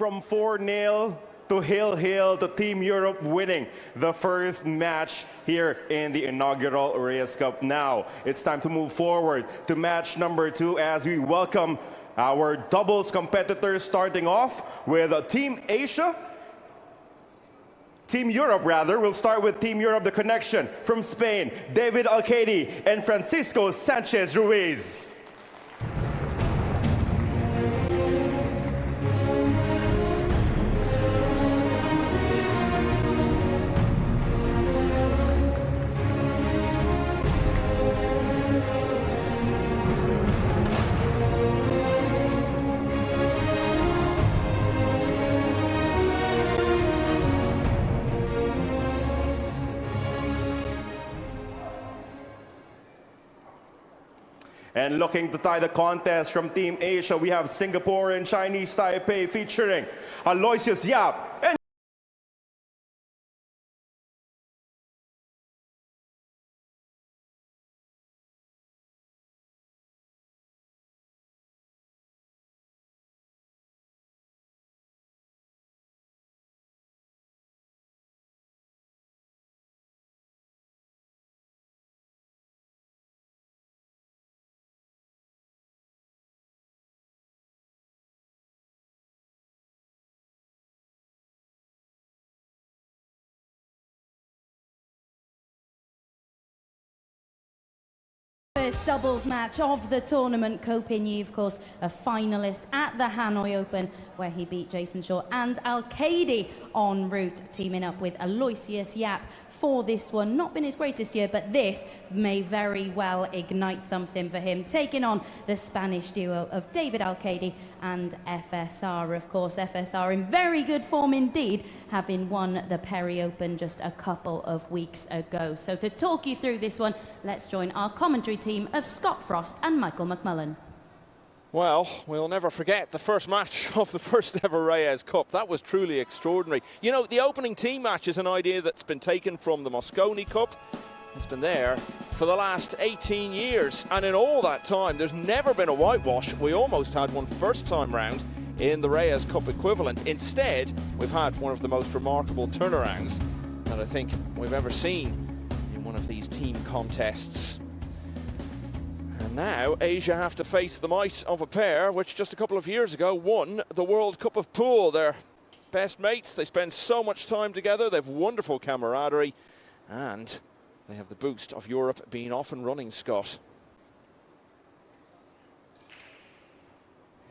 from 4-0 to Hill to Team Europe winning the first match here in the inaugural Reyes Cup. Now, it's time to move forward to match number 2 as we welcome our doubles competitors, starting off with Team Asia. Team Europe, rather. We'll start with Team Europe, the connection from Spain, David Alcaide and Francisco Sanchez Ruiz. And looking to tie the contest from Team Asia, we have Singapore and Chinese Taipei featuring Aloysius, Yapp and First doubles match of the tournament. Ko, of course, a finalist at the Hanoi Open, where he beat Jason Shaw and Alcaide en route, teaming up with Aloysius Yapp for this one. Not been his greatest year, but this may very well ignite something for him, taking on the Spanish duo of David Alcaide and FSR. Of course, FSR in very good form indeed, having won the Perry Open just a couple of weeks ago. So to talk you through this one, let's join our commentary team of Scott Frost and Michael McMullen. Well, we'll never forget the first match of the first ever Reyes Cup. That was truly extraordinary. You know, the opening team match is an idea that's been taken from the Mosconi Cup. It's been there for the last 18 years. And in all that time, there's never been a whitewash. We almost had one first time round in the Reyes Cup equivalent. Instead, we've had one of the most remarkable turnarounds that I think we've ever seen in one of these team contests. And now Asia have to face the might of a pair which just a couple of years ago won the World Cup of Pool. They're best mates, they spend so much time together, they've wonderful camaraderie, and they have the boost of Europe being off and running, Scott.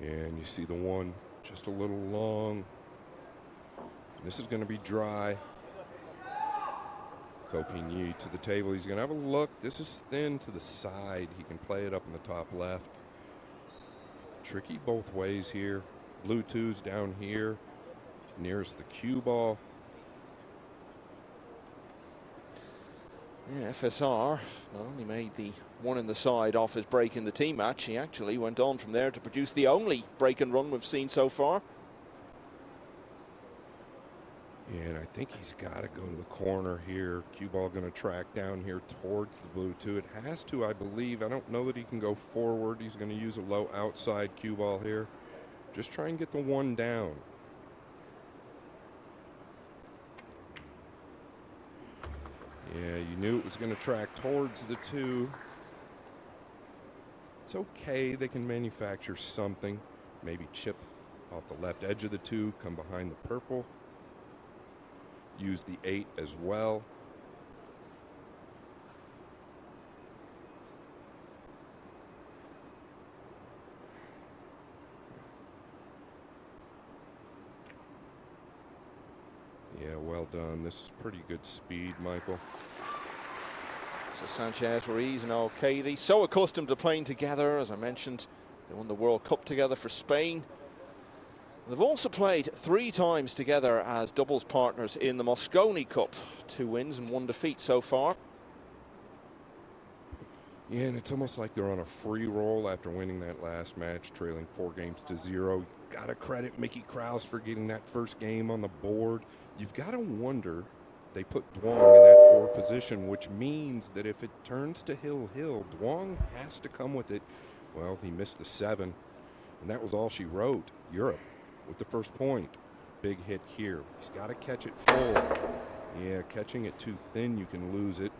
Yeah, and you see the one just a little long. This is going to be dry. Ko to the table. He's going to have a look. This is thin to the side. He can play it up in the top left. Tricky both ways here. Blue twos down here, nearest the cue ball. Yeah, FSR not only made the one in the side off his break in the team match, he actually went on from there to produce the only break and run we've seen so far. Yeah, and I think he's got to go to the corner here. Cue ball going to track down here towards the blue two. It has to, I believe. I don't know that he can go forward. He's going to use a low outside cue ball here. Just try and get the one down. Yeah, you knew it was going to track towards the two. It's okay. They can manufacture something. Maybe chip off the left edge of the two, come behind the purple. Use the 8 as well. Yeah, well done. This is pretty good speed, Michael. So Sanchez, Ruiz and Alcaide, so accustomed to playing together. As I mentioned, they won the World Cup together for Spain. They've also played 3 times together as doubles partners in the Mosconi Cup. 2 wins and 1 defeat so far. Yeah, and it's almost like they're on a free roll after winning that last match, trailing 4-0. Gotta credit Mickey Krause for getting that first game on the board. You've got to wonder, they put Duong in that 4 position, which means that if it turns to Hill, Duong has to come with it. Well, he missed the 7, and that was all she wrote. Europe with the first point. big hit here. He's got to catch it full. Yeah, catching it too thin, you can lose it.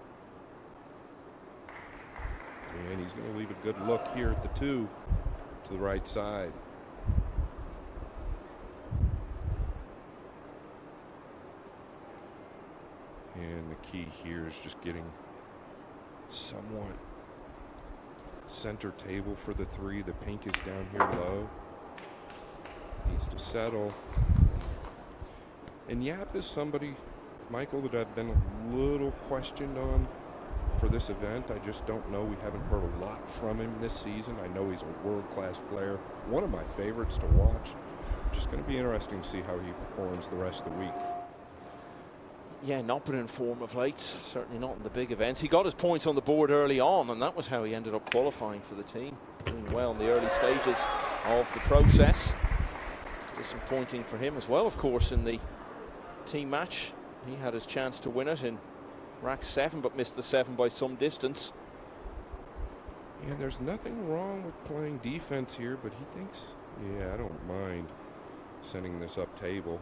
And he's going to leave a good look here at the 2 to the right side. And the key here is just getting somewhat center table for the 3. The pink is down here low. Needs to settle. And Yapp is somebody, Michael, that I've been a little questioned on for this event. I just don't know. We haven't heard a lot from him this season. I know he's a world-class player, one of my favorites to watch. Just going to be interesting to see how he performs the rest of the week. Yeah, not been in form of late, certainly not in the big events. He got his points on the board early on, and that was how he ended up qualifying for the team. Doing well in the early stages of the process. It's disappointing for him as well, of course, in the team match. He had his chance to win it in rack 7, but missed the 7 by some distance. Yeah, there's nothing wrong with playing defense here, but he thinks, yeah, I don't mind sending this up table.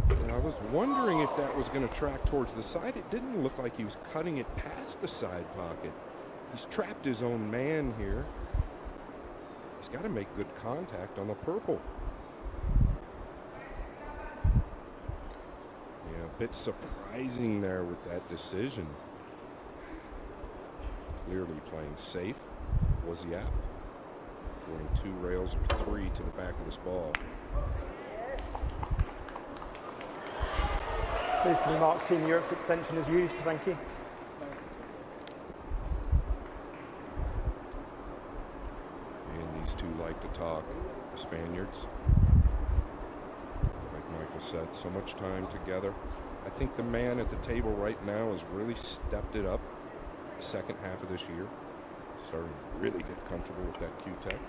And I was wondering if that was going to track towards the side. It didn't look like he was cutting it past the side pocket. He's trapped his own man here. He's got to make good contact on the purple. Yeah, a bit surprising there with that decision. Clearly playing safe was Yapp. Going 2 rails or 3 to the back of this ball. Please can you mark Team Europe's extension as used? Thank you. And these 2 like to talk, the Spaniards. Like Michael said, so much time together. I think the man at the table right now has really stepped it up the second half of this year. Starting to really get comfortable with that Q-Tech.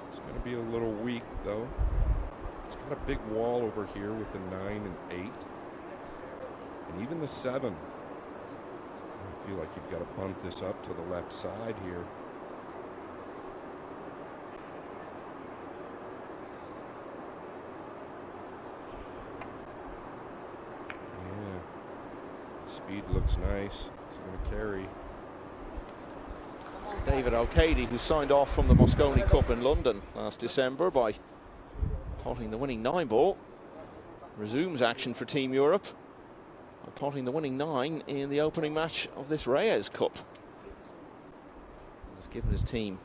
It's going to be a little weak, though. It's got a big wall over here with the 9 and 8. And even the 7. I feel like you've got to bump this up to the left side here. Speed looks nice. It's going to carry. David Alcaide, who signed off from the Mosconi Cup in London last December by potting the winning 9-ball, resumes action for Team Europe by potting the winning 9 in the opening match of this Reyes Cup. He's given his team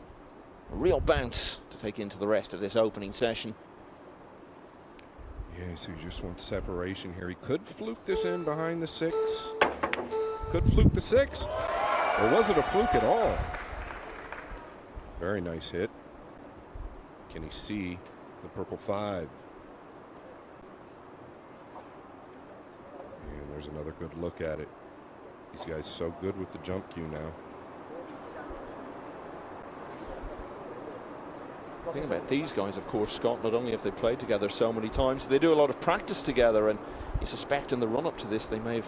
a real bounce to take into the rest of this opening session. Yeah, so he just wants separation here. He could fluke this in behind the 6. Could fluke the 6. Or was it a fluke at all? Very nice hit. Can he see the purple 5? And there's another good look at it. These guys so good with the jump cue now. The thing about these guys, of course, Scott, not only have they played together so many times, they do a lot of practice together, and you suspect in the run-up to this they may have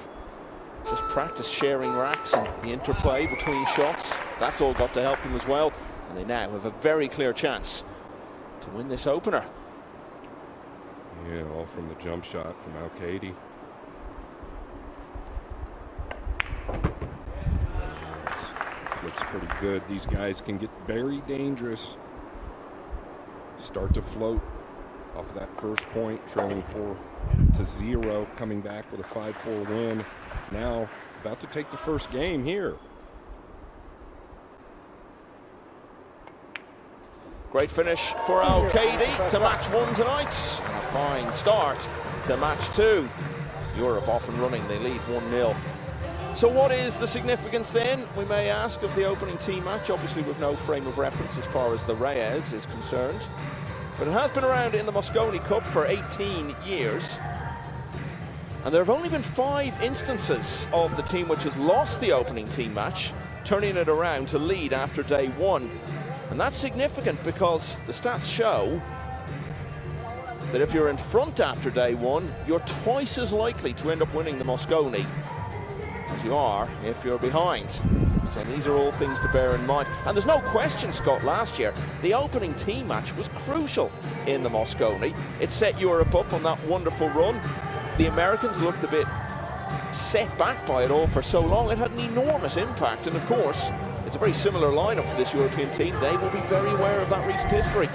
just practiced sharing racks and the interplay between shots. That's all got to help them as well, and they now have a very clear chance to win this opener. Yeah, all from the jump shot from Alcaide. Looks pretty good. These guys can get very dangerous. Start to float off of that first point, trailing 4-0, coming back with a 5-4 win. Now about to take the first game here. Great finish for Alcaide to match 1 tonight. And a fine start to match 2. Europe off and running, they lead 1-0. So what is the significance then, we may ask, of the opening team match? Obviously with no frame of reference as far as the Reyes is concerned. But it has been around in the Mosconi Cup for 18 years. And there have only been 5 instances of the team which has lost the opening team match, turning it around to lead after day 1. And that's significant because the stats show that if you're in front after day 1, you're twice as likely to end up winning the Mosconi as you are if you're behind. So these are all things to bear in mind. And there's no question, Scott, last year, the opening team match was crucial in the Mosconi. It set Europe up on that wonderful run. The Americans looked a bit set back by it all for so long. It had an enormous impact, and of course it's a very similar lineup for this European team. They will be very aware of that recent history.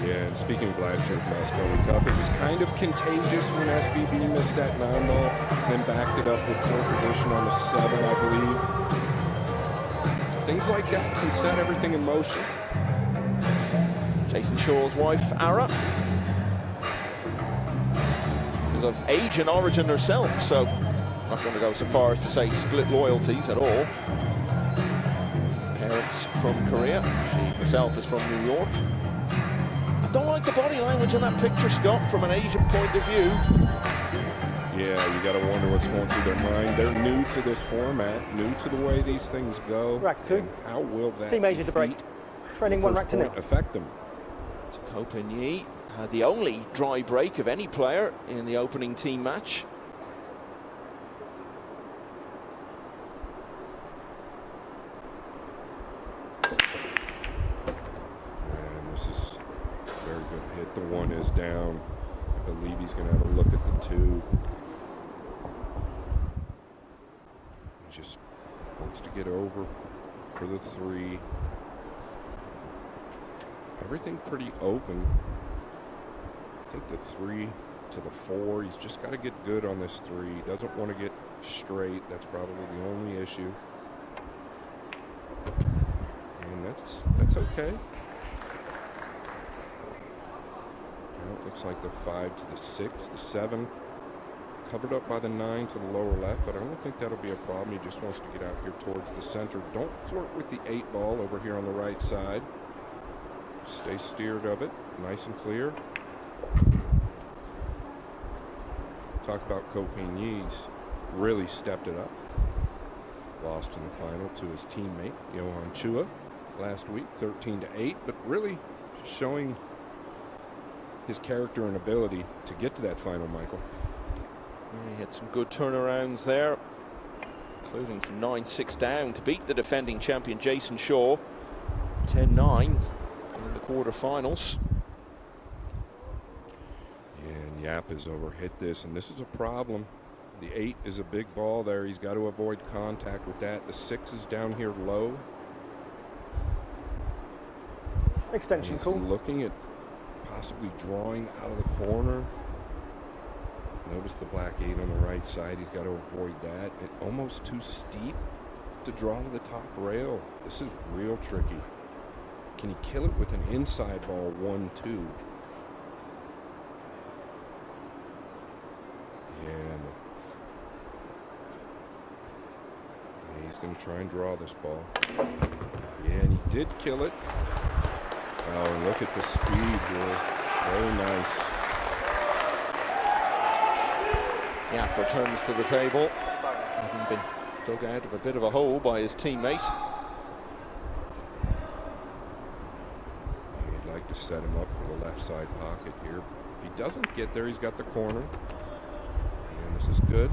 Yeah, and speaking of last year's Mosconi Cup, it was kind of contagious when SVB missed that 9-ball, then backed it up with poor position on the 7, I believe. Things like that can set everything in motion. Jason Shaw's wife, Ara, is of age and origin herself, so I'm not going to go so far as to say split loyalties at all. Parents from Korea, she herself is from New York. I don't like the body language in that picture, Scott, from an Asian point of view. Yeah, you got to wonder what's going through their mind. They're new to this format, new to the way these things go. Rack 2. How will that Team Asia to break. Training 1 rack to 0. affect them? Ko Pin-Yi had the only dry break of any player in the opening team match. And this is a very good hit. The 1 is down. I believe he's going to have a look at the 2. He just wants to get over for the 3. Everything pretty open. I think the 3 to the 4. He's just got to get good on this 3. He doesn't want to get straight. That's probably the only issue. And that's okay. Well, it looks like the 5 to the 6, the 7 covered up by the 9 to the lower left, but I don't think that'll be a problem. He just wants to get out here towards the center. Don't flirt with the 8 ball over here on the right side. Stay steered of it, nice and clear. Talk about Ko Pin-Yi's really stepped it up. Lost in the final to his teammate Johan Chua last week, 13-8, but really showing his character and ability to get to that final, Michael. Yeah, he had some good turnarounds there, including from 9-6 down to beat the defending champion Jason Shaw, 10-9 in the quarterfinals. Yeah, and Yapp has overhit this, and this is a problem. The 8 is a big ball there. He's got to avoid contact with that. The 6 is down here low. Extension He's call. looking at possibly drawing out of the corner. Notice the black 8 on the right side. He's got to avoid that. It almost too steep to draw to the top rail. This is real tricky. Can he kill it with an inside ball 1-2? Yeah, he's going to try and draw this ball. Yeah, and he did kill it. Oh, look at the speed here. Very nice. Yapp returns to the table, having been dug out of a bit of a hole by his teammate. He'd like to set him up for the left side pocket here. If he doesn't get there, he's got the corner. And this is good.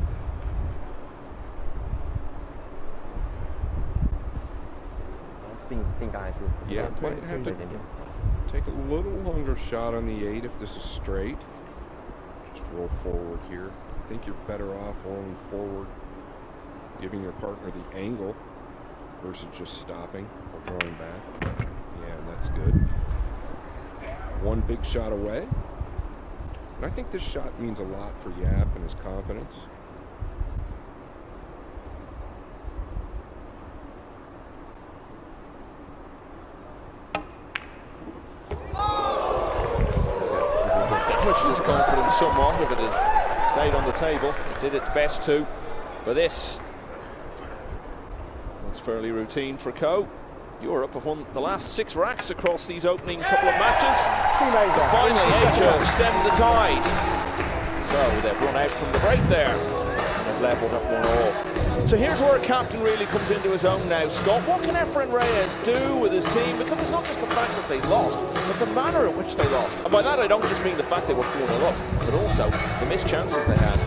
Yeah, might have to take a little longer shot on the 8 if this is straight. Just roll forward here. I think you're better off rolling forward, giving your partner the angle versus just stopping or drawing back. Yeah, that's good. One big shot away. And I think this shot means a lot for Yapp and his confidence. Damaged his confidence somewhat if it had stayed on the table. It did its best to, but this was fairly routine for Ko. Europe have won the last 6 racks across these opening couple of matches. Finally, Asia have stemmed the tide. So they've run out from the break there and have levelled at 1-1. So here's where a captain really comes into his own now, Scott. What can FSR and Reyes do with his team? Because it's not just the fact that they lost, but the manner in which they lost. And by that I don't just mean the fact they were 4-0 up, but also the missed chances they had.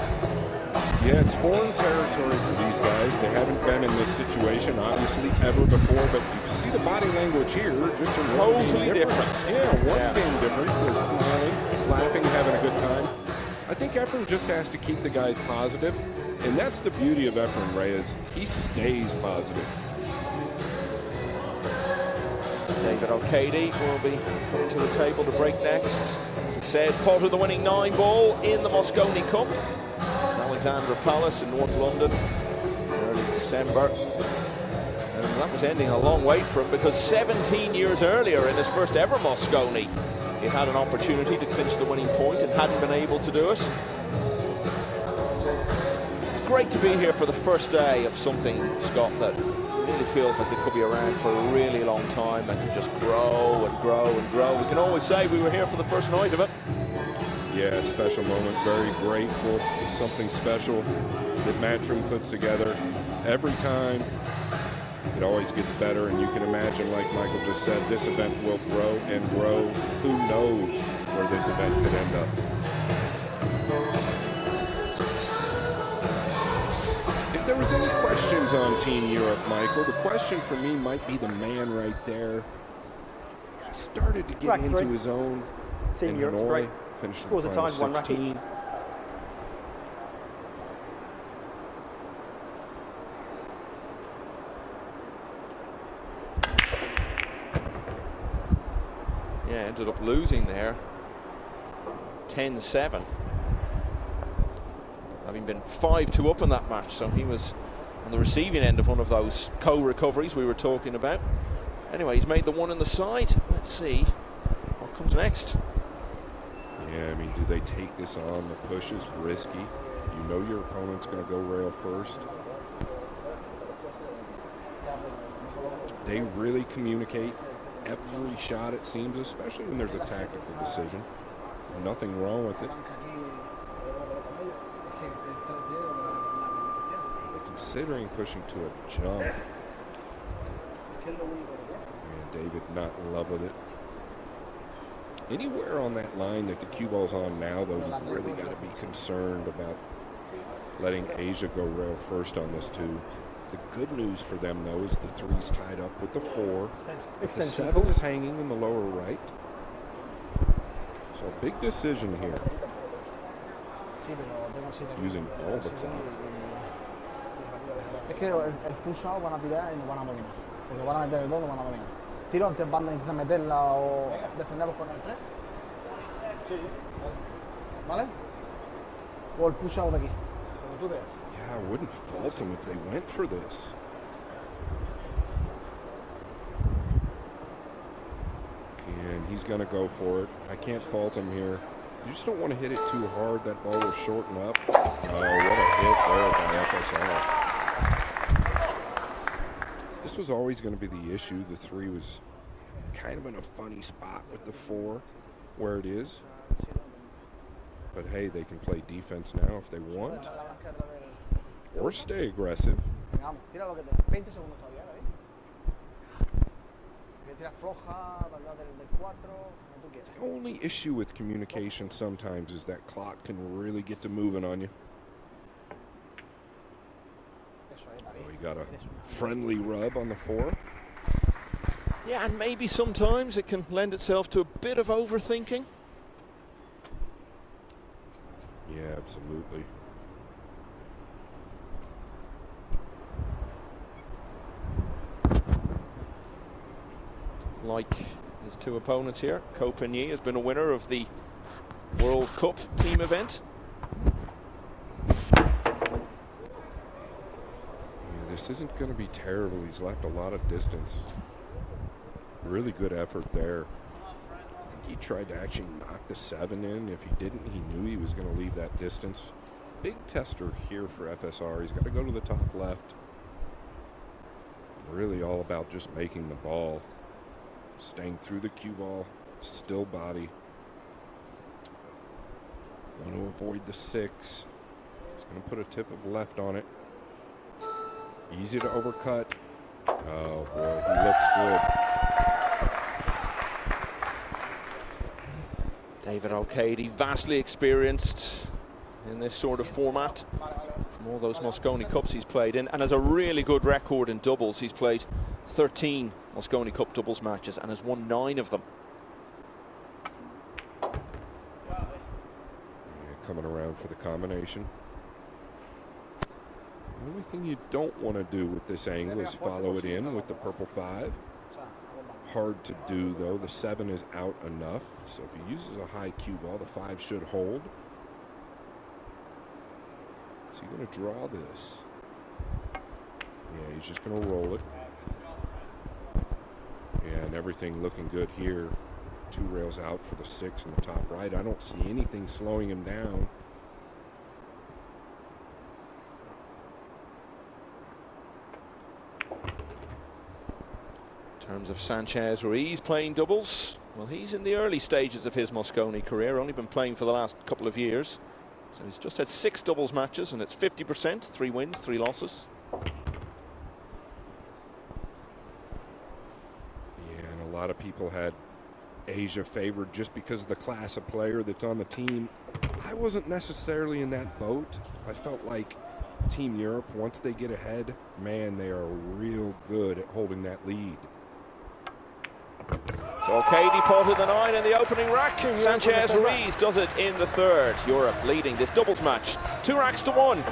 Yeah, it's foreign territory for these guys. They haven't been in this situation, obviously, ever before. But you see the body language here, just a Totally different. Yeah, one game difference. They're smiling, laughing, having a good time. I think Efren just has to keep the guys positive, and that's the beauty of Efren Reyes. He stays positive. David Alcaide will be coming to the table to break next. As I said, part of the winning 9-ball in the Mosconi Cup. Alexandra Palace in North London, early December. And that was ending a long wait for him, because 17 years earlier in his first ever Mosconi, he had an opportunity to clinch the winning point and hadn't been able to do it. It's great to be here for the first day of something, Scott, that really feels like it could be around for a really long time and can just grow and grow and grow. We can always say we were here for the first night of it. Yeah, special moment, very grateful. It's something special that Matchroom puts together every time. It always gets better, and you can imagine, like Michael just said, this event will grow and grow. Who knows where this event could end up? If there was any questions on Team Europe, Michael, the question for me might be the man right there. He started to get into his own Team in Europe's Hanoi. great. Finished in Scores the a final time, one 16. racket. Yeah, ended up losing there. 10-7. Having been 5-2 up in that match, so he was on the receiving end of one of those co-recoveries we were talking about. Anyway, he's made the one on the side. Let's see what comes next. Yeah, I mean, do they take this on? The push is risky. You know your opponent's going to go rail first. They really communicate every shot, it seems, especially when there's a tactical decision. Nothing wrong with it. But considering pushing to a jump, and David not in love with it. Anywhere on that line that the cue ball's on now, though, you've really got to be concerned about letting Asia go rail first on this too. The good news for them, though, is the 3's tied up with the 4. The 7 is hanging in the lower right. So a big decision here. Using all the clock. Es que el pulsado van a tirar y nos van a dominar. Porque van a meter el 2 y nos van a dominar. Tiro antes van a intentar meterla o defenderlos con el 3. ¿Vale? O el pulsado de aquí. Como tú veas. Yeah, I wouldn't fault them if they went for this. And he's going to go for it. I can't fault him here. You just don't want to hit it too hard. That ball will shorten up. Oh, what a hit there by FSR. This was always going to be the issue. The 3 was kind of in a funny spot with the 4 where it is. But hey, they can play defense now if they want. Or stay aggressive. Tira lo que te da. 20 segundos todavía, David. Tira floja, del 4, como tú quieras. The only issue with communication sometimes is that clock can really get to moving on you. Oh, you got a friendly rub on the 4. Yeah, and maybe sometimes it can lend itself to a bit of overthinking. Yeah, absolutely. Like his 2 opponents here, Ko has been a winner of the World Cup team event. Yeah, this isn't going to be terrible. He's left a lot of distance. Really good effort there. I think he tried to actually knock the 7 in. If he didn't, he knew he was going to leave that distance. Big tester here for FSR. He's got to go to the top left. Really all about just making the ball. Staying through the cue ball. Still body. Want to avoid the 6. He's going to put a tip of left on it. Easy to overcut. Oh boy, he looks good. David Alcaide, vastly experienced in this sort of format. From all those Mosconi Cups he's played in, and has a really good record in doubles. He's played 13 Mosconi Cup doubles matches and has won 9 of them. Yeah, coming around for the combination. The only thing you don't want to do with this angle is follow it in with the purple 5. Hard to do though. The 7 is out enough, so if he uses a high cue ball, the 5 should hold. Is he going to draw this? Yeah, he's just going to roll it. Yeah, and everything looking good here. 2 rails out for the 6 in the top right. I don't see anything slowing him down. In terms of Sanchez, Ruiz playing doubles, well, he's in the early stages of his Mosconi career, only been playing for the last couple of years. So he's just had 6 doubles matches and it's 50%, 3 wins, 3 losses. Yeah, and a lot of people had Asia favored just because of the class of player that's on the team. I wasn't necessarily in that boat. I felt like Team Europe, once they get ahead, man, they are real good at holding that lead. So Alcaide potted the 9 in the opening rack. Sanchez Ruiz does it in the 3rd. Europe leading this doubles match 2 racks to 1.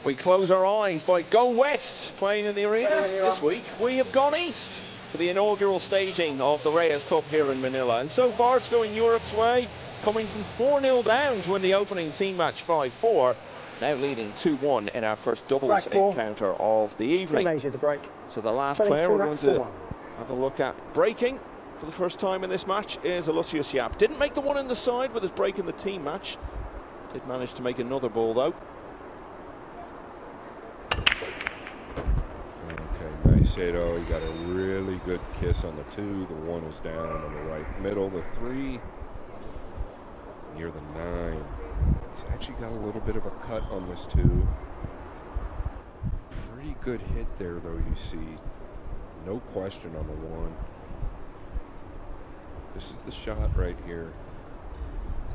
We close our eyes by Go West playing in the arena this week. We have gone east for the inaugural staging of the Reyes Cup here in Manila. And so far it's going Europe's way, coming from 4-0 down to win the opening team match 5-4. Now leading 2-1 in our first doubles encounter of the evening. So the last player we're going to have a look at breaking for the first time in this match is Aloysius Yapp. Didn't make the one in the side with his break in the team match. Did manage to make another ball though. Okay, nice hit. Oh, he got a really good kiss on the 2. The 1 is down in the right middle. The 3 near the 9. He's actually got a little bit of a cut on this 2. Pretty good hit there though, you see. No question on the 1. This is the shot right here.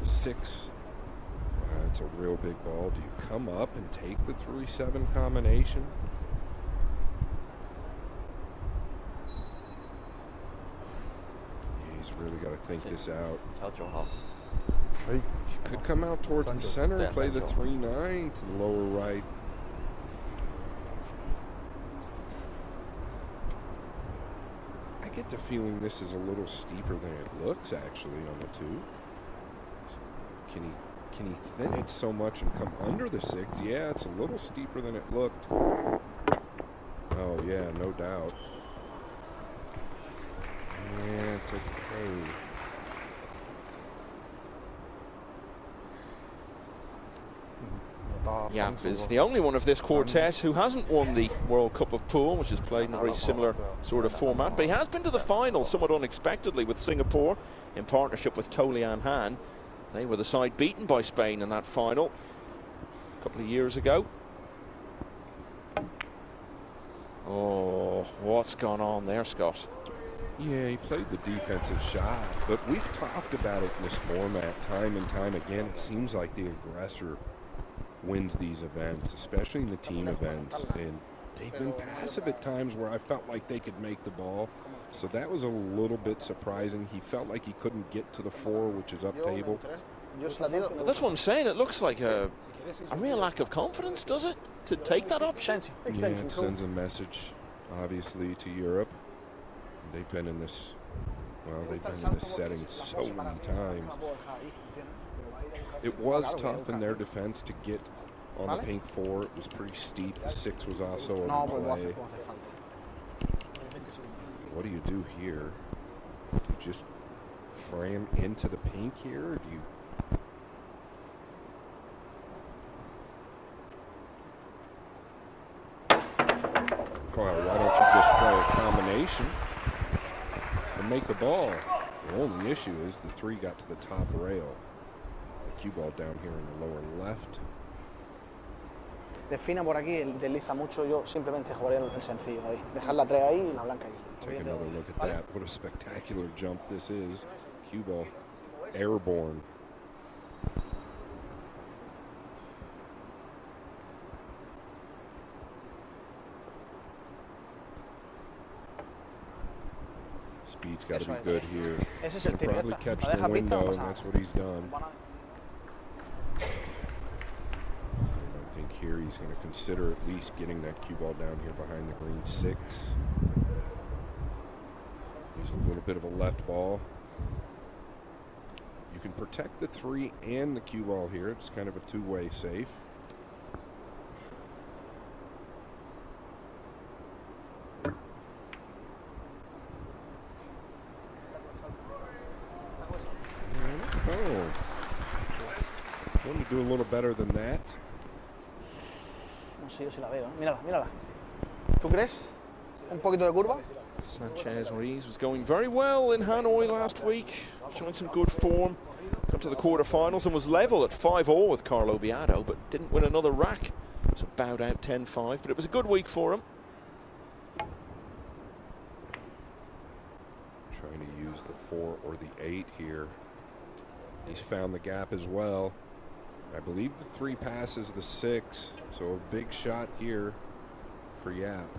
The 6. It's a real big ball. Do you come up and take the 3-7 combination? He's really got to think this out. You could come out towards the center and play the 3-9 to the lower right. I get the feeling this is a little steeper than it looks actually on the 2. Can he thin it so much and come under the 6? Yeah, it's a little steeper than it looked. Oh yeah, no doubt. Yeah, it's okay. Yapp is the only one of this quartet who hasn't won the World Cup of Pool, which is played in a very similar sort of format. But he has been to the final somewhat unexpectedly with Singapore in partnership with Tolian Han. They were the side beaten by Spain in that final a couple of years ago. Oh, what's gone on there, Scott? Yeah, he played the defensive shot, but we've talked about it in this format time and time again. It seems like the aggressor wins these events, especially in the team events, and they've been passive at times where I felt like they could make the ball. So that was a little bit surprising. He felt like he couldn't get to the 4, which is up table. That's what I'm saying. It looks like a real lack of confidence, does it, to take that option? Yeah, it sends a message, obviously, to Europe. They've been in this, well, they've been in this setting so many times. It was tough in their defense to get on the pink 4. It was pretty steep. The 6 was also in play. What do you do here? Do you just frame into the pink here, or do you? Well, why don't you just play a combination and make the ball? The only issue is the 3 got to the top rail. The cue ball down here in the lower left. Defina por aquí, desliza mucho. Yo simplemente jugaré el sencillo ahí. Dejar la 3 ahí y la blanca ahí. Take another look at that. What a spectacular jump this is. Cue ball airborne. Speed's got to be good here. He'll probably catch the window, and that's what he's done. I think here he's going to consider at least getting that cue ball down here behind the green 6. He's a little bit of a left ball. You can protect the 3 and the cue ball here. It's kind of a two-way safe. Oh, want to do a little better than that? No sé yo si la veo. Mírala, mírala. ¿Tú crees? Un poquito de curva. Sanchez Ruiz was going very well in Hanoi last week, showing some good form. Got to the quarterfinals and was level at 5-0 with Carlo Viado, but didn't win another rack. So bowed out 10-5, but it was a good week for him. Trying to use the 4 or the 8 here. He's found the gap as well. I believe the 3 passes the 6, so a big shot here for Yapp.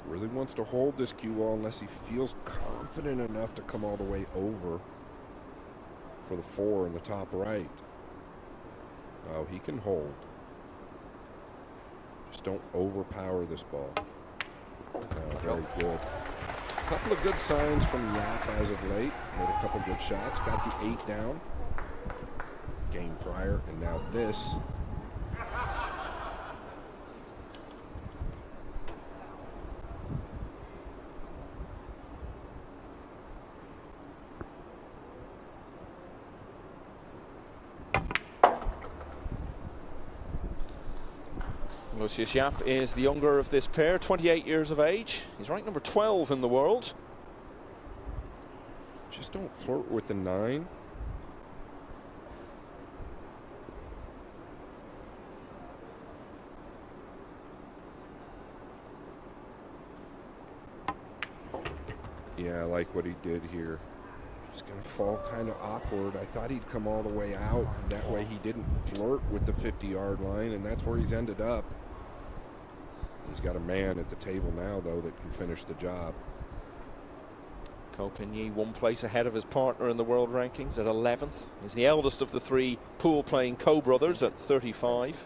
Really wants to hold this cue ball unless he feels confident enough to come all the way over for the 4 in the top right. Oh, he can hold. Just don't overpower this ball. Very good. A couple of good signs from Yapp as of late. Made a couple good shots. Got the 8 down. Game prior, and now this. Aloysius Yapp is the younger of this pair, 28 years of age. He's ranked number 12 in the world. Just don't flirt with the 9. Yeah, I like what he did here. He's going to fall kind of awkward. I thought he'd come all the way out. That way he didn't flirt with the 50-yard line, and that's where he's ended up. He's got a man at the table now, though, that can finish the job. Ko 1 place ahead of his partner in the world rankings at 11th. He's the eldest of the 3 pool-playing Ko brothers at 35.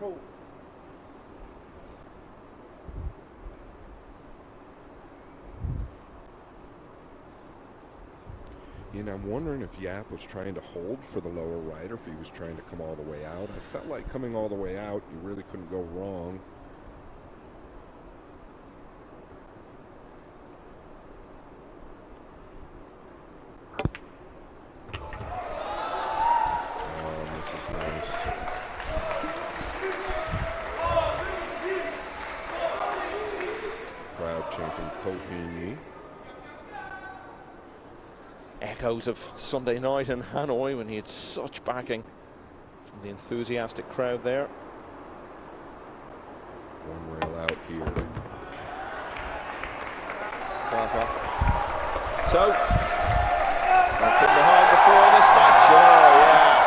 And I'm wondering if Yapp was trying to hold for the lower right or if he was trying to come all the way out. I felt like coming all the way out, you really couldn't go wrong. Oh, this is nice. Crowd chanting Ko. Echoes of Sunday night in Hanoi when he had such backing from the enthusiastic crowd there. One rail out here. So, from behind before in this match. Oh, yeah.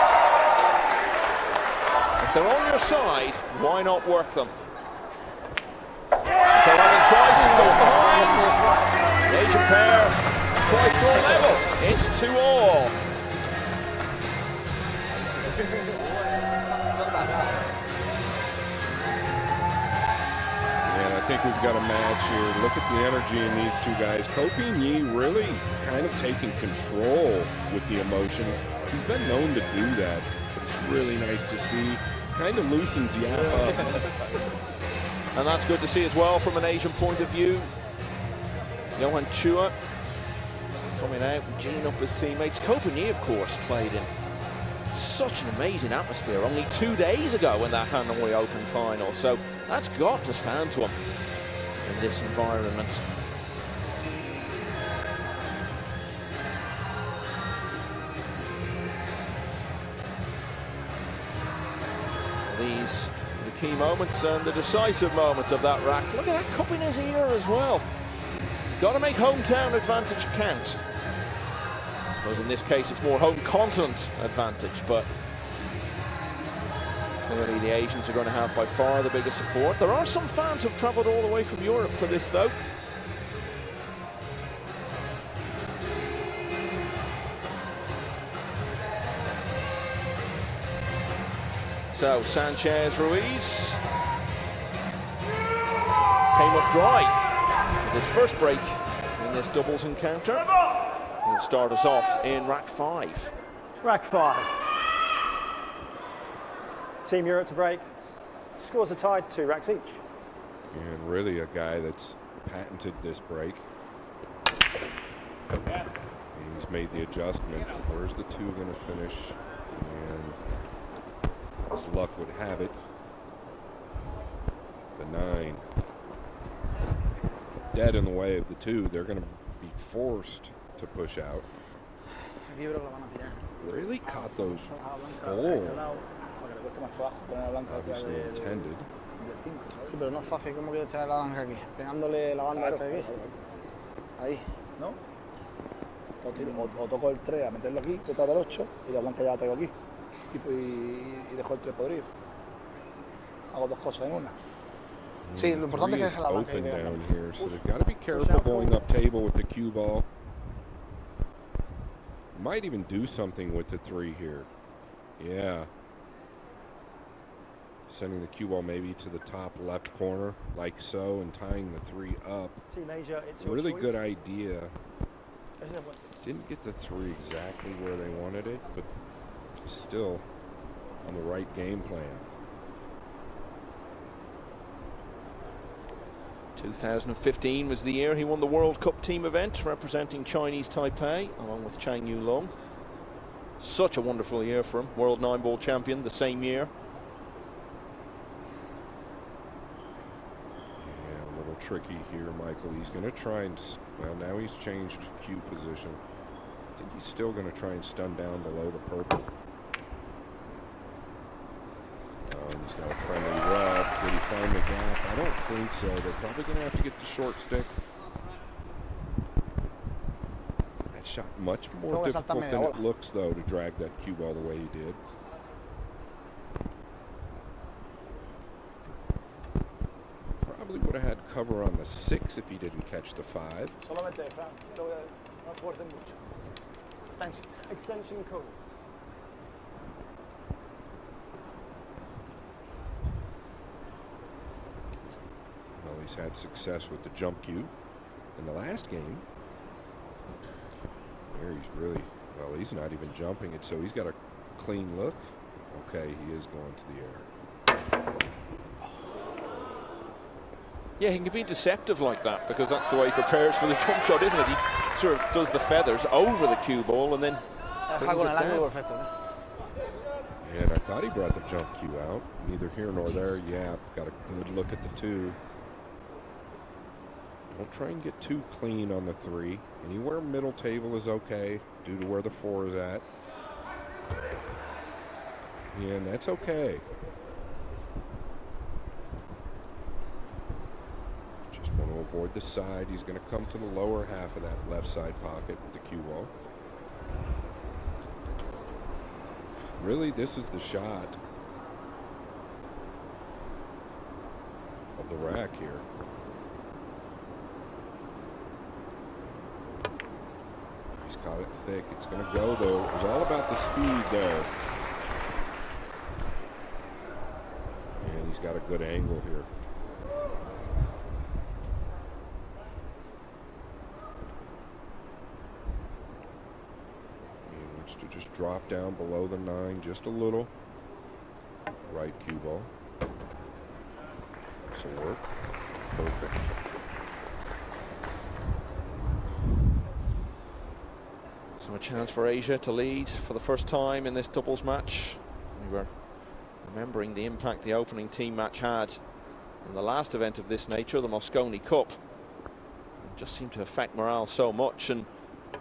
If they're on your side, why not work them? So having twice from behind. The Asian pair. Twice draw level. It's 2-all. And I think we've got a match here. Look at the energy in these 2 guys. Ko really kind of taking control with the emotion. He's been known to do that, but it's really nice to see. Kind of loosens Yapp up. And that's good to see as well from an Asian point of view. Johan Chua coming out and geeing up his teammates. Ko, of course, played in such an amazing atmosphere only 2 days ago in that Hanoi Open final, so that's got to stand to him in this environment. These are the key moments and the decisive moments of that rack. Look at that cup in his ear as well. Got to make hometown advantage count. I suppose in this case it's more home continent advantage, but clearly the Asians are going to have by far the biggest support. There are some fans who've travelled all the way from Europe for this though. So Sanchez, Ruiz came up dry with his first break in this doubles encounter. He'll start us off in rack 5. Rack 5. Team Europe to break. Scores are tied, 2 racks each. And really a guy that's patented this break. And he's made the adjustment. Where's the 2 going to finish? And as luck would have it, the 9. Dead in the way of the 2. They're going to be forced to push out. Really caught those full. Obviously intended. Sí, pero no es fácil como quieres tener la blanca aquí, pegándole la banda esta de aquí. Ahí, ¿no? O toco el 3 a meterlo aquí, detrás del 8, y la blanca ya la traigo aquí. Y dejo el 3 podrido. Hago 2 cosas en una. Sí, lo importante es que es la blanca. Open down here, so they've got to be careful going up table with the cue ball. Might even do something with the 3 here. Yeah. Sending the cue ball maybe to the top left corner, like so, and tying the 3 up. Team Asia, it's your Really choice. good idea. Didn't get the 3 exactly where they wanted it, but still on the right game plan. 2015 was the year he won the World Cup team event, representing Chinese Taipei, along with Chang Yu-long. Such a wonderful year for him. World 9-ball champion the same year. Yeah, a little tricky here, Michael. He's going to try and, well, now he's changed cue position. I think he's still going to try and stun down below the purple. He's got a friendly rub. Did he find the gap? I don't think so. They're probably going to have to get the short stick. That shot much more difficult than it looks, though, to drag that cue ball the way he did. Probably would have had cover on the 6 if he didn't catch the 5. Extension code. Well, he's had success with the jump cue in the last game. There he's really, well, he's not even jumping it, so he's got a clean look. Okay, he is going to the air. Yeah, he can be deceptive like that, because that's the way he prepares for the jump shot, isn't it? He sort of does the feathers over the cue ball and then brings it down. Yeah, and I thought he brought the jump cue out. Neither here nor there. Yeah, got a good look at the 2. Don't try and get too clean on the 3. Anywhere middle table is okay, due to where the 4 is at. Yeah, and that's okay. Just want to avoid the side. He's going to come to the lower half of that left side pocket with the cue ball. Really, this is the shot of the rack here. He's caught it thick. It's going to go, though. It was all about the speed there. And he's got a good angle here. He wants to just drop down below the 9 just a little. Right cue ball. This will work. Perfect. So a chance for Asia to lead for the first time in this doubles match. We were remembering the impact the opening team match had in the last event of this nature, the Mosconi Cup. It just seemed to affect morale so much, and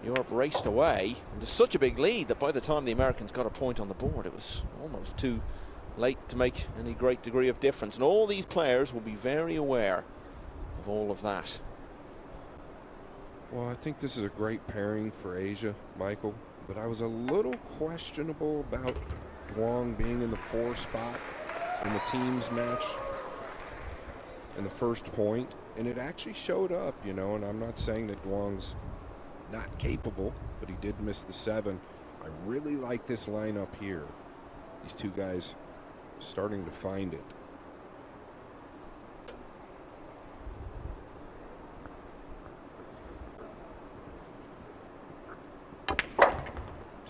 Europe raced away into such a big lead that by the time the Americans got a point on the board, it was almost too late to make any great degree of difference. And all these players will be very aware of all of that. Well, I think this is a great pairing for Asia, Michael, but I was a little questionable about Duong being in the 4 spot in the teams match in the first point, and it actually showed up, you know, and I'm not saying that Duong's not capable, but he did miss the 7. I really like this lineup here. These 2 guys starting to find it.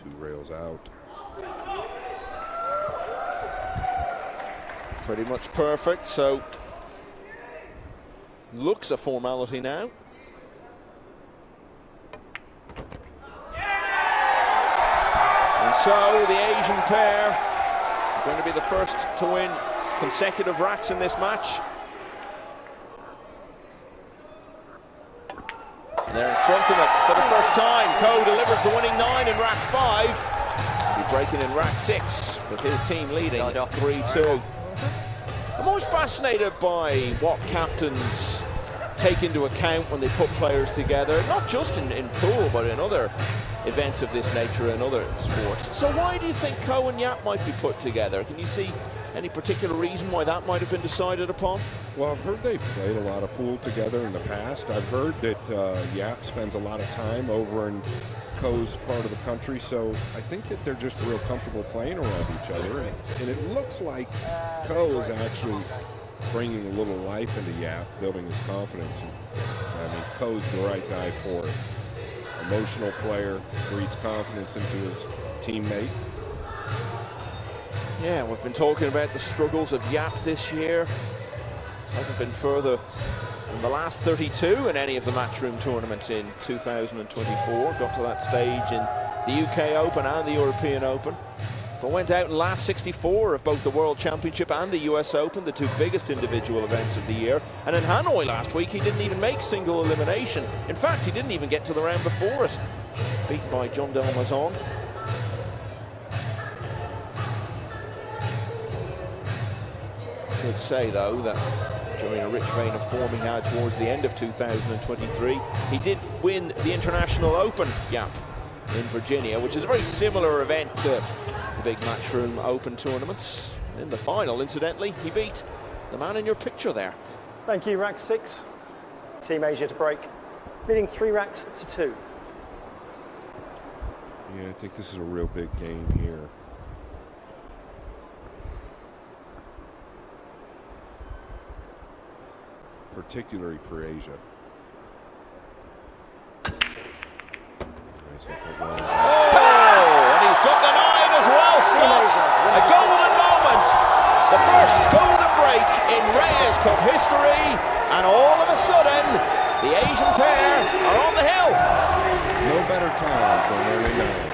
2 rails out. Pretty much perfect, so looks a formality now. And so the Asian pair are going to be the first to win consecutive racks in this match. And they're in front of it for the first time. Ko delivers the winning 9 in rack 5. He'll be breaking in rack 6 with his team leading 3-2. I'm always fascinated by what captains take into account when they put players together, not just in pool, but in other events of this nature and other sports. So why do you think Ko and Yapp might be put together? Can you see any particular reason why that might have been decided upon? Well, I've heard they've played a lot of pool together in the past. I've heard that Yapp spends a lot of time over in Ko's part of the country, so I think that they're just real comfortable playing around each other. And it looks like Ko is actually bringing a little life into Yapp, building his confidence. And, I mean, Ko's the right guy for it. Emotional player, breeds confidence into his teammate. Yeah, we've been talking about the struggles of Yapp this year. Hasn't been further than the last 32 in any of the Matchroom tournaments in 2024. Got to that stage in the UK Open and the European Open. But went out in last 64 of both the World Championship and the US Open, the two biggest individual events of the year. And in Hanoi last week, he didn't even make single elimination. In fact, he didn't even get to the round before it. Beaten by John Delmazon. Should say, though, that during a rich vein of form he had towards the end of 2023, he did win the International Open, Yapp, in Virginia, which is a very similar event to the big Matchroom Open tournaments. In the final, incidentally, he beat the man in your picture there. Thank you, rack 6. Team Asia to break, leading 3 racks to 2. Yeah, I think this is a real big game here. Particularly for Asia. He's got the one. Oh, and he's got the 9 as well, Scott. A golden moment. The first golden break in Reyes Cup history. And all of a sudden, the Asian pair are on the hill. No better time for an early night.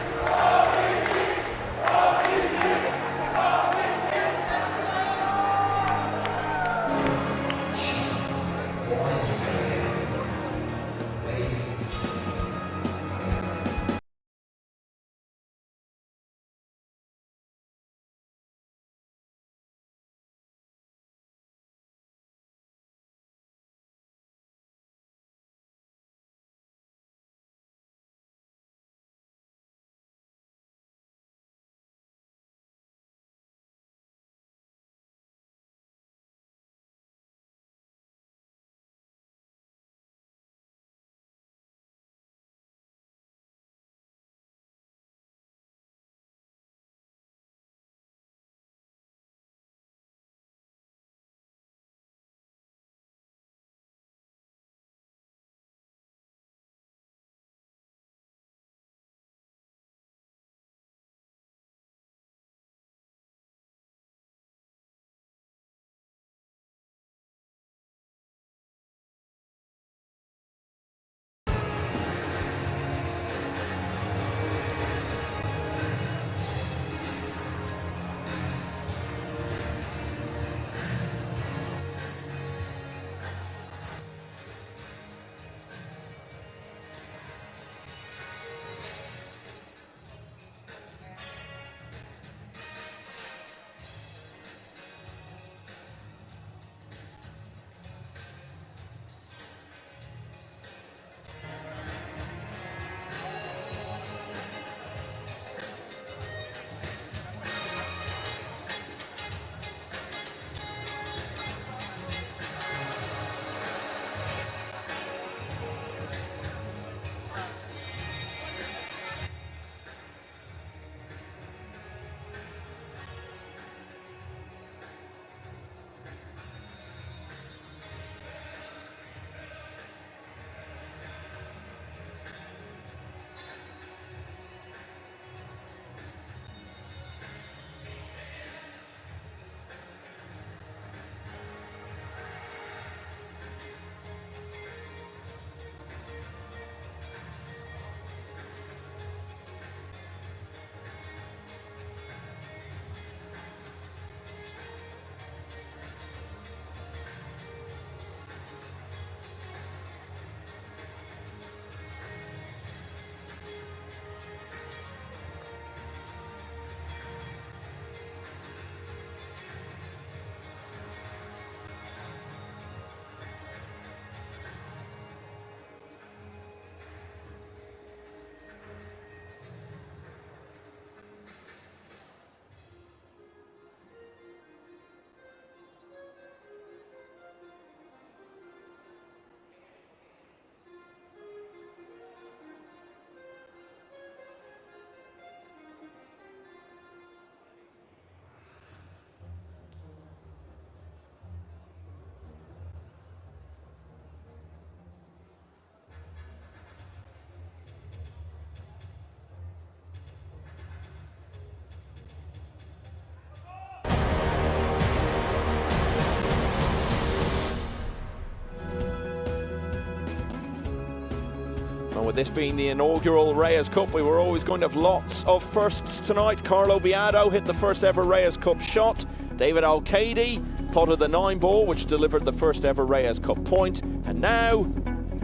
this being the inaugural Reyes Cup, we were always going to have lots of firsts tonight. Carlo Biado hit the first ever Reyes Cup shot. David Alcaide thought of the Nineball, which delivered the first ever Reyes Cup point. And now,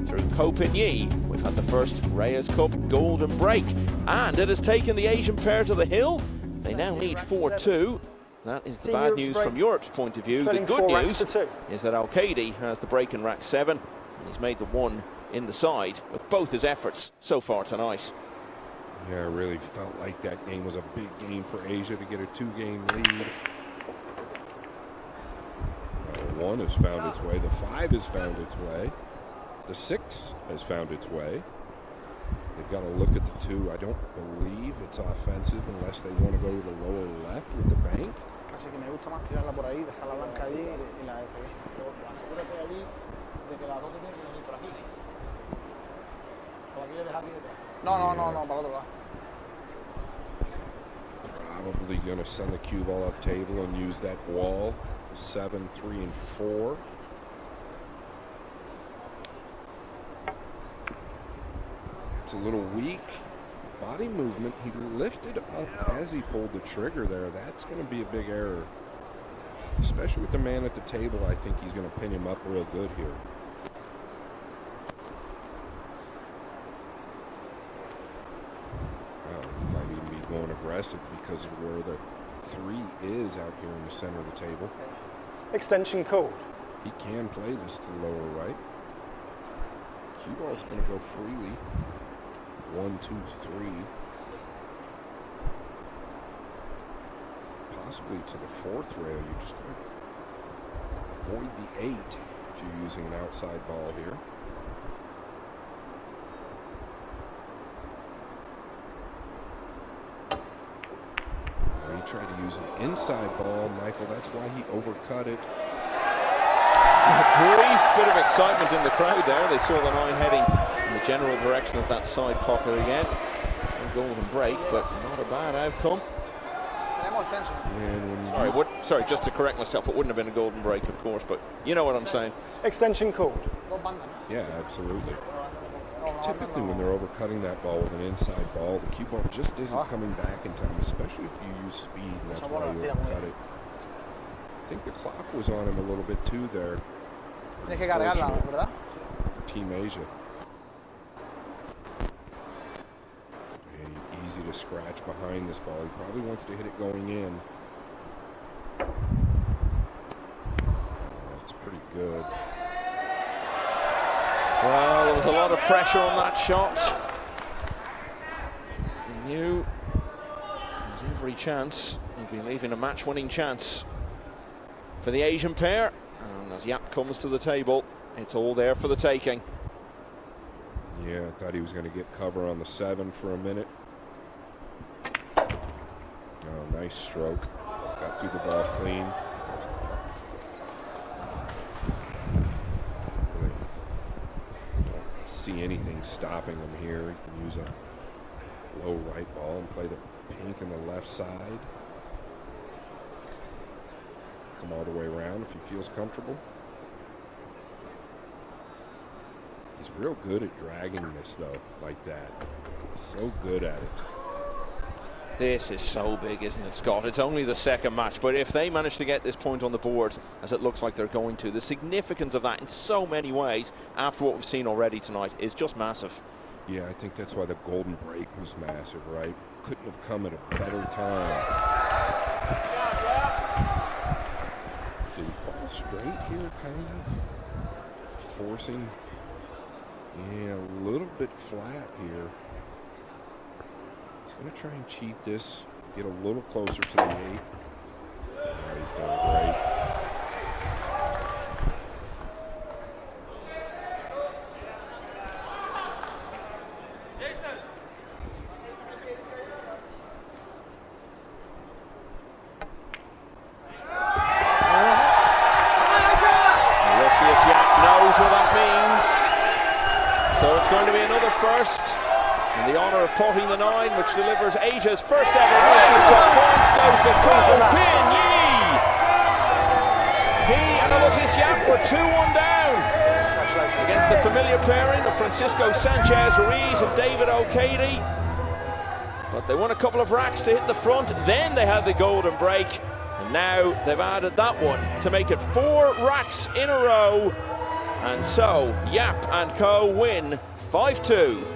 through Ko we've had the first Reyes Cup golden break. And it has taken the Asian pair to the hill. They now lead 4-2. That is the bad news from Europe's point of view. The good news is that Alcaide has the break in rack 7. And he's made the one in the side with both his efforts so far tonight. Yeah, I really felt like that game was a big game for Asia to get a 2-game lead. The 1 has found its way, the 5 has found its way, the 6 has found its way. They've got to look at the 2. I don't believe it's offensive unless they want to go to the lower left with the bank. Así que me gusta más tirarla por ahí, dejar la blanca allí y la F. Pero asegúrate allí de que la 2 tiene que venir por aquí. Por aquí le dejas aquí detrás. No, para el otro lado. Probably going to send the cue ball up table and use that wall. 7, 3, and 4. It's a little weak. Body movement, he lifted up as he pulled the trigger there. That's going to be a big error. Especially with the man at the table, I think he's going to pin him up real good here. He might even be going aggressive because of where the 3 is out here in the center of the table. Extension called. He can play this to the lower right. Cue ball's going to go freely. 1, 2, 3. Possibly to the 4th rail. You're just going to avoid the 8 if you're using an outside ball here. He tried to use an inside ball, Michael. That's why he overcut it. A brief bit of excitement in the crowd there. They saw the 9 heading in the general direction of that side pocket again. A golden break, but not a bad outcome. Sorry, just to correct myself, it wouldn't have been a golden break, of course, but you know what I'm saying. Extension called. Yeah, absolutely. Typically, when they're overcutting that ball with an inside ball, the cue ball just isn't coming back in time, especially if you use speed, and that's why you overcut it. I think the clock was on him a little bit too there. Team Asia. And easy to scratch behind this ball. He probably wants to hit it going in. That's pretty good. Well, there was a lot of pressure on that shot. He knew there was every chance he'd be leaving a match-winning chance for the Asian pair. And as Yapp comes to the table, it's all there for the taking. Yeah, I thought he was going to get cover on the 7 for a minute. Oh, nice stroke. Got through the ball clean. See anything stopping him here. He can use a low right ball and play the pink in the left side. Come all the way around if he feels comfortable. He's real good at dragging this though, like that. So good at it. This is so big, isn't it, Scott? It's only the second match, but if they manage to get this point on the board, as it looks like they're going to, the significance of that in so many ways, after what we've seen already tonight, is just massive. Yeah, I think that's why the golden break was massive, right? Couldn't have come at a better time. Did he fall straight here, kind of? Forcing, yeah, a little bit flat here. He's going to try and cheat this, get a little closer to the 8. Oh, he's done great. Aloysius knows what that means. So it's going to be another first. In the honour of potting the 9, which delivers Asia's first ever Reyes Cup points, goes to Ko. He and Aloysius Yapp were 2-1 down. against the familiar pairing of Francisco Sanchez, Ruiz and David Alcaide. But they won a couple of racks to hit the front, then they had the golden break, and now they've added that one to make it 4 racks in a row. And so Yapp and Ko win 5-2.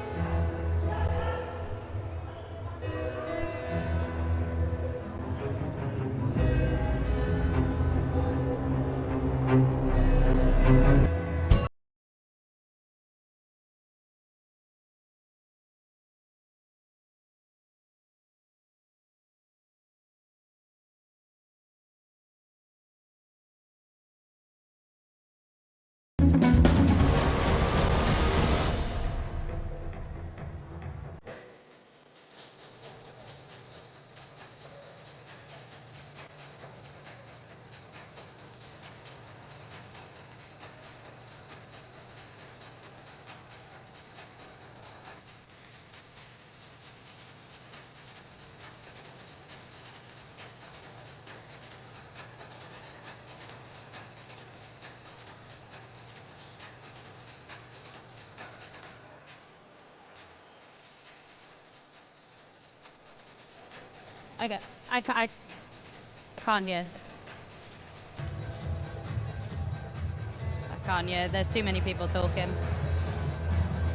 Okay, I can't hear. I can't hear. There's too many people talking.